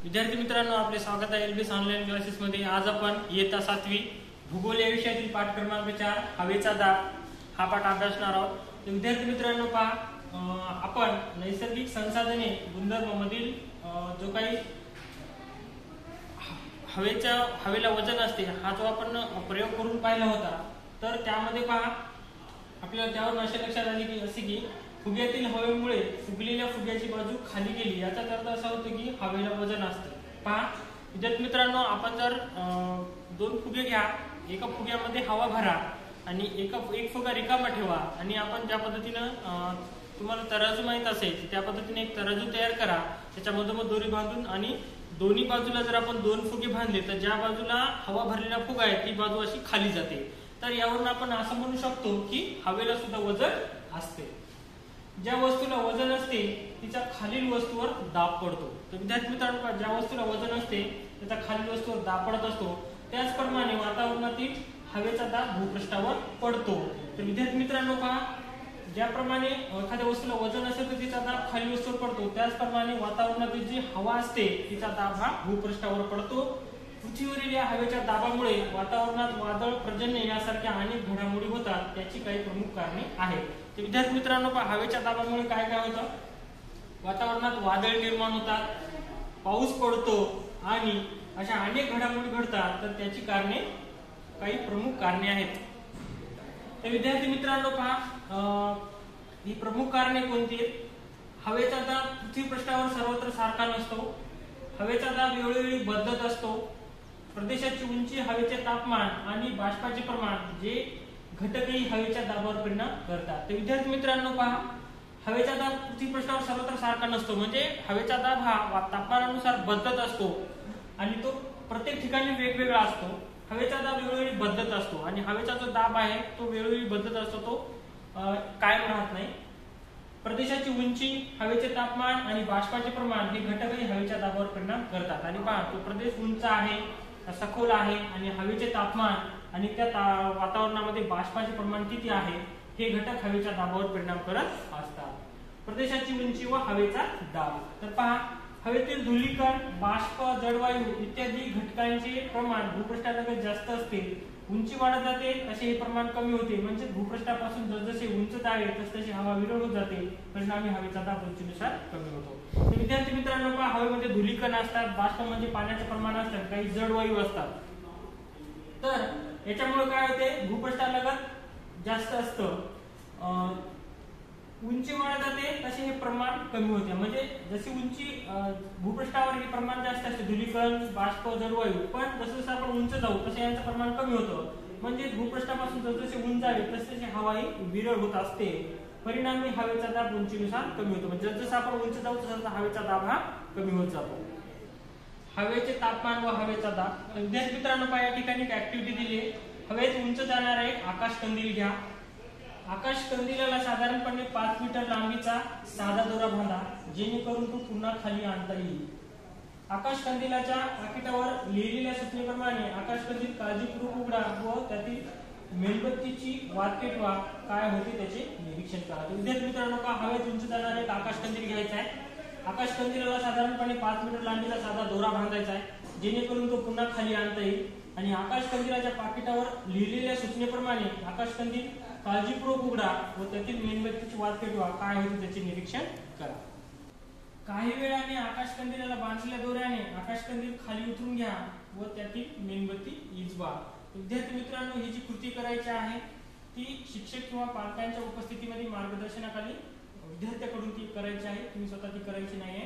विद्यार्थी मित्रांनो, आपले स्वागत आहे एलबीएस ऑनलाईन क्लासेस मध्ये। आज आपण इयत्ता 7वी भूगोल या विषयातील पाठ क्रमांक 4 हवेचा दाब हा पाठ अभ्यासणार आहोत। तर विद्यार्थी मित्रांनो पहा, आपण नैसर्गिक संसाधने गुणधर्म मधील जो काही हवेला वजन असते हा जो आपण प्रयोग करून पाहिला होता, तर त्यामध्ये पहा आपल्याला त्यावर असे लक्षात आले की असे की फुग्यातील हवेमुळे फुगलेल्या फुग्याची बाजू खाली गेली, याचा अर्थ असा होतो की हवेला वजन असते। पहा विद्यार्थी मित्रांनो, आपण जर दोन फुगे घ्या, एका फुग्यामध्ये हवा भरा आणि एक फुगा रिकामा ठेवा आणि आपण ज्या पद्धतीनं तुम्हाला तराजू माहित असेल त्या पद्धतीने एक तराजू तयार करा, त्याच्या मधोमध दोरी बांधून आणि दोन्ही बाजूला जर आपण दोन फुगे बांधले तर ज्या बाजूला हवा भरलेला फुगा आहे ती बाजू अशी खाली जाते। तर यावरून आपण असं म्हणू शकतो की हवेला सुद्धा वजन असते। ज्या वस्तूला वजन असते तिचा खालील वस्तूवर दाब पडतो। तर विद्यार्थी मित्रांनो, ज्या वस्तूला वजन असते त्याचा खालील वस्तूवर दाब पडत असतो, त्याचप्रमाणे वातावरणातील हवेचा दाब भूपृष्ठावर पडतो। तर विद्यार्थी मित्रांनो पहा, ज्याप्रमाणे एखाद्या वस्तूला वजन असेल तर तिचा दाब खालील वस्तूवर पडतो, त्याचप्रमाणे वातावरणातील जी हवा असते तिचा दाब हा भूपृष्ठावर पडतो। पृथ्वीवरील या हवेच्या दाबामुळे वातावरणात वादळ, पर्जन्य यासारख्या अनेक घडामोडी होतात, त्याची काही प्रमुख कारणे आहेत। तर विद्यार्थी मित्रांनो पहा, हवेच्या दाबामुळे काय काय होतं? वातावरणात वादळ निर्माण होतात, पाऊस पडतो आणि अशा अनेक घडामोडी घडतात। तर त्याची कारणे काही प्रमुख कारणे आहेत। तर विद्यार्थी मित्रांनो पहा, ही प्रमुख कारणे कोणती आहेत? हवेचा दाब पृथ्वीपृष्ठावर सर्वत्र सारखा नसतो, हवेचा दाब वेळोवेळी बदलत असतो, प्रदेशाची उंची, हवेचे तापमान आणि बाष्पाचे प्रमाण जे घटकही हवेच्या दाबावर परिणाम करतात। तर विद्यार्थी मित्रांनो पहा, हवेचा दाब पृथ्वीपृष्ठावर सर्वत्र सारखा नसतो, म्हणजे हवेचा दाब हा तापमानानुसार बदलत असतो आणि तो प्रत्येक ठिकाणी वेगवेगळा असतो। हवेचा दाब वेळोवेळी बदलत असतो आणि हवेचा जो दाब आहे तो वेळोवेळी बदलत असतो, तो कायम राहत नाही। प्रदेशाची उंची, हवेचे तापमान आणि बाष्पाचे प्रमाण हे घटकही हवेच्या दाबावर परिणाम करतात। आणि पहा, तो प्रदेश उंच आहे, सखोल आहे आणि हवेचे तापमान आणि त्या वातावरणामध्ये बाष्पाचे प्रमाण किती आहे हे घटक हवेच्या दाबावर परिणाम करत असतात। प्रदेशाची उंची व हवेचा दाब। तर पहा, हवेतील धूलिकण, बाष्प, जडवायू इत्यादी घटकांचे प्रमाण भूपृष्ठालगत जास्त असते, उंची वाढत जाते तसे हे प्रमाण कमी होते, म्हणजे भूपृष्ठापासून जसजसे उंच जावे तसतशी हवा विरळ होत जाते, परिणामी हवेचा दाब उंचीनुसार कमी होतो। तर विद्यार्थी मित्रांनो पहा, हवेमध्ये धूलिकण असतात, बाष्प म्हणजे पाण्याचे प्रमाण असतात, काही जडवायू असतात। तर याच्यामुळे काय होते? भूपृष्ठालगत जास्त असतं, उंची वाढत जाते तसे हे प्रमाण कमी होते, म्हणजे जशी उंची भूपृष्ठावर हे प्रमाण जास्त असते, धूलिकण, बाष्प, जडवायू, पण जसं आपण उंच जाऊ तसे यांचं प्रमाण कमी होतं, म्हणजे भूपृष्ठापासून जसजसे उंच जावे तसतशी हवा ही विरळ होत असते, परिणामी हवेचा दाब उंचीनुसार कमी होतो। म्हणजे जसं आपण उंच जाऊ तसं हवेचा दाब हा कमी होत जातो। हवेचे तापमान व हवेचा दाब। विद्यार्थी मित्रांनो पहा, या ठिकाणी एक ऍक्टिव्हिटी दिली आहे। हवेत उंच जाणारा एक आकाश कंदील घ्या, आकाश कंदिलाला साधारणपणे 5 मीटर लांबीचा साधा दोरा बांधा, जेणेकरून तो पुन्हा खाली आणता येईल। आकाश कंदिलाच्या पाकिटावर लिहिलेल्या सूचनेप्रमाणे आकाश कंदील काळजीपूर्वक उघडा व त्यातील मेणबत्तीची वात पेटवा, काय होते त्याचे निरीक्षण करा। विद्यार्थी मित्रांनो पहा, हवेत उंच जाणारा एक आकाश कंदील घ्यायचा आहे, आकाश कंदिलाला साधारणपणे 5 मीटर लांबीचा साधा दोरा बांधायचा आहे, जेणेकरून तो पुन्हा खाली आणता येईल आणि आकाश कंदिलाच्या पाकिटावर लिहिलेल्या सूचनेप्रमाणे आकाश कंदील काळजीपूर्वक उघडा व त्यातील मेणबत्तीची वात पेटवा, काय होते त्याचे निरीक्षण करा। काही वेळाने आकाश कंदिलाला बांधलेल्या दोऱ्याने आकाश कंदील खाली उतरून घ्या व त्यातील मेणबत्ती विझवा। विद्यार्थी मित्रांनो, ही जी कृती करायची आहे ती शिक्षक किंवा पालकांच्या उपस्थितीमध्ये मार्गदर्शनाखाली विद्यार्थ्याकडून ती करायची आहे, तुम्ही स्वतः ती करायची नाहीये।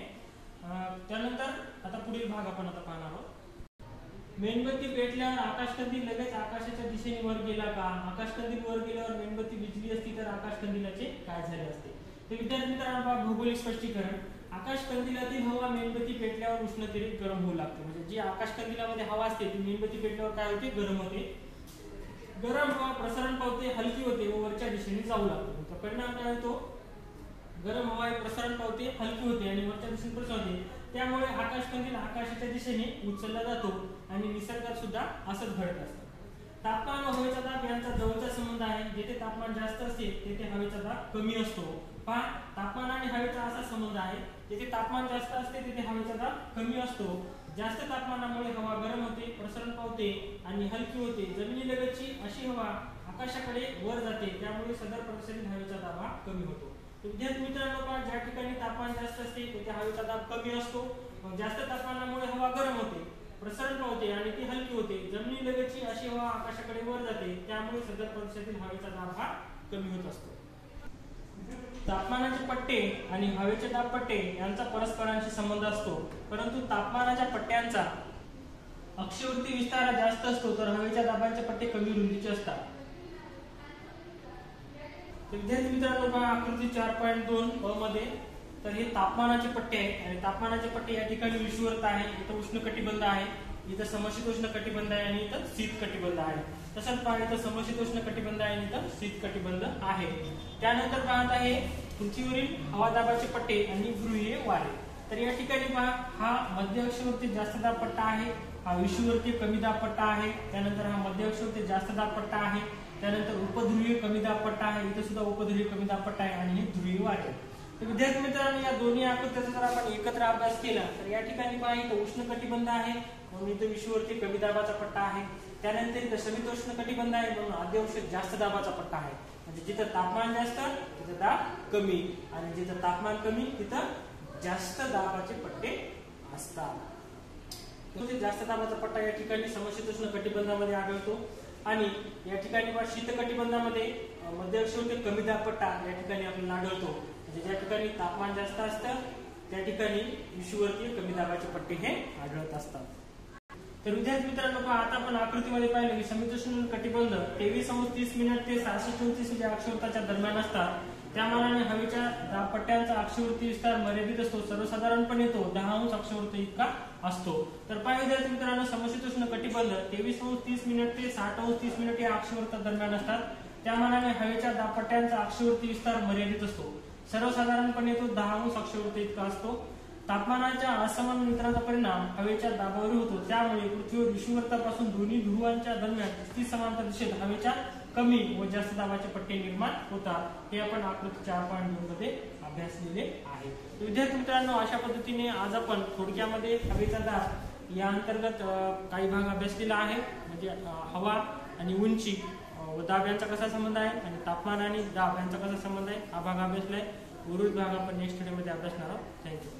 त्यानंतर आता पुढील भाग आपण आता पाहणार आहोत। मेणबत्ती पेटल्यावर आकाश कंदील लगेच आकाशाच्या दिशेने वर गेला का? आकाश कंदील वर गेल्यावर मेणबत्ती विझली असती तर आकाश कंदिलाचे काय झाले असते? तर विद्यार्थी मित्रांनो, भौगोलिक स्पष्टीकरण। आकाश कंदिलातील हवा मेणबत्ती पेटल्यावर उष्णतेने गरम होऊ लागते, म्हणजे जी आकाश कंदिलामध्ये हवा असते ती मेणबत्ती पेटल्यावर काय होते? गरम होते। गरम हवा प्रसरण पावते, हलकी होते व वरच्या दिशेने जाऊ लागते। तर परिणाम काय होतो? गरम हवा प्रसरण पावते, हलकी होते आणि वरच्या दिशेने प्रसरते, त्यामुळे आकाश कंदील आकाशाच्या दिशेने उचलला जातो आणि निसर्गात सुद्धा असंच घडत असतं। तापमान व हवेचा दाब यांचा जवळचा संबंध आहे, जेथे तापमान जास्त असते तेथे हवेचा दाब कमी असतो। पहा, तापमान आणि हवेचा असा संबंध आहे जिथे तापमान जास्त असते तिथे हवेचा दाब कमी असतो. जास्त तापमानामुळे हवा गरम होते, प्रसरण पावते आणि हलकी होते. जमिनीलगतची अशी हवा आकाशाकडे वर जाते, त्यामुळे सदर प्रसरित हवेचा दाब हा कमी होतो. विद्यार्थी मित्रांनो, ज्या ठिकाणी तापमान जास्त असते तिथे हवेचा दाब कमी असतो. जास्त तापमानामुळे हवा गरम होते, प्रसरण पावते आणि ती हलकी होते. जमिनीलगतची अशी हवा आकाशाकडे वर जाते, त्यामुळे सदर प्रदेशातील हवेचा दाब हा कमी होत असतो. तापमानाचे पट्टे आणि हवेचे दाब पट्टे यांचा परस्परांशी संबंध असतो, परंतु तापमानाच्या पट्ट्यांचा अक्षवर्ती विस्तार जास्त असतो तर हवेच्या दाबांचे पट्टे कमी रुंदीचे असतात. विद्यार्थी मित्रांनो, आकृती 4.2 ब मध्ये तर हे तापमानाचे पट्टे आहेत आणि तापमानाचे पट्टे या ठिकाणी विषुववृत्त आहे, इथं उष्ण कटिबंध आहे, इथं समशीतोष्ण कटिबंध आहे आणि इथं शीत कटिबंध आहे. तसंच पहा, इथं समशीतोष्ण कटिबंध आहे आणि इथं शीत कटिबंध आहे. त्यानंतर पाहत आहे पृथ्वीवरील हवादाबाचे पट्टे आणि ध्रुवीय वारे. तर या ठिकाणी पहा, हा मध्य अक्षवर्ती जास्त दाब पट्टा आहे, हा विषुववर्तीय कमी दाब पट्टा आहे. त्यानंतर हा मध्य अक्षवर्ती जास्त दाब पट्टा आहे, त्यानंतर उपध्रुवीय कमी दाब पट्टा आहे, इथे सुद्धा उपध्रुवीय कमी दाब पट्टा आहे आणि हे ध्रुवीय वारे. तर विद्यार्थी मित्रांनो, या दोन्ही आकृत्याचा जर आपण एकत्र अभ्यास केला तर या ठिकाणी पहा, इथं उष्ण कटिबंध आहे म्हणून इथं विषुववर्तीय कमी दाबाचा पट्टा आहे. त्यानंतर इथं समशीतोष्ण कटिबंध आहे म्हणून अतिउष्ण जास्त दाबाचा पट्टा आहे. म्हणजे जिथं तापमान जास्त तिथं दाब कमी आणि जिथं तापमान कमी तिथं जास्त दाबाचे पट्टे असतात. जास्त दाबाचा पट्टा या ठिकाणी समशीतोष्ण कटिबंधामध्ये आढळतो आणि या ठिकाणी शीत कटिबंधामध्ये मध्य अक्षवर्तीय कमी दाब पट्टा या ठिकाणी आपल्याला आढळतो. म्हणजे ज्या ठिकाणी तापमान जास्त असतं त्या ठिकाणी विषुववर्तीय कमी दाबाचे पट्टे हे आढळत असतात. तर विद्यार्थी मित्रांनो, आता आपण आकृतीमध्ये पाहिलं की समशीतोष्ण कटिबंध 23:30 मिनिट ते 734 अक्षवर्ताच्या दरम्यान असतात. त्या मानाने हवेच्या दाबपट्ट्यांचा अक्षवर्ती विस्तार मर्यादित असतो, सर्वसाधारणपणे तो 10 अक्षवर्त इतका असतो. तर पहा विद्यार्थी मित्रांनो, समशीतोष्ण कटिबंध 23:30 मिनिट ते 60:30 मिनिट या अक्षवर्ता दरम्यान असतात. त्या मानाने हवेच्या दाबपट्ट्यांचा अक्षवर्ती विस्तार मर्यादित असतो, सर्वसाधारणपणे तो 10 अक्षवर्त इतका असतो. तापमानाच्या असमान अंतराचा परिणाम हवेच्या दाबावर होतो, त्यामुळे पृथ्वीवर विषुववृत्तापासून दोन्ही ध्रुवांच्या दरम्यान 30 समांतर दिशेत हवेच्या कमी व जास्त दाबाचे पट्टे निर्माण होतात. हे आपण आकृती 4.2 मध्ये अभ्यासलेले आहे. विद्यार्थी मित्रांनो, अशा पद्धतीने आज आपण थोडक्यामध्ये हवेचा दाब या अंतर्गत काही भाग अभ्यासलेला आहे. म्हणजे हवा आणि उंची व दाब यांचा कसा संबंध आहे आणि तापमान आणि दाब यांचा कसा संबंध आहे हा भाग अभ्यासलाय. उर्वरित भाग आपण नेक्स्ट व्हिडिओ मध्ये अभ्यासणार आहोत. थँक्यू.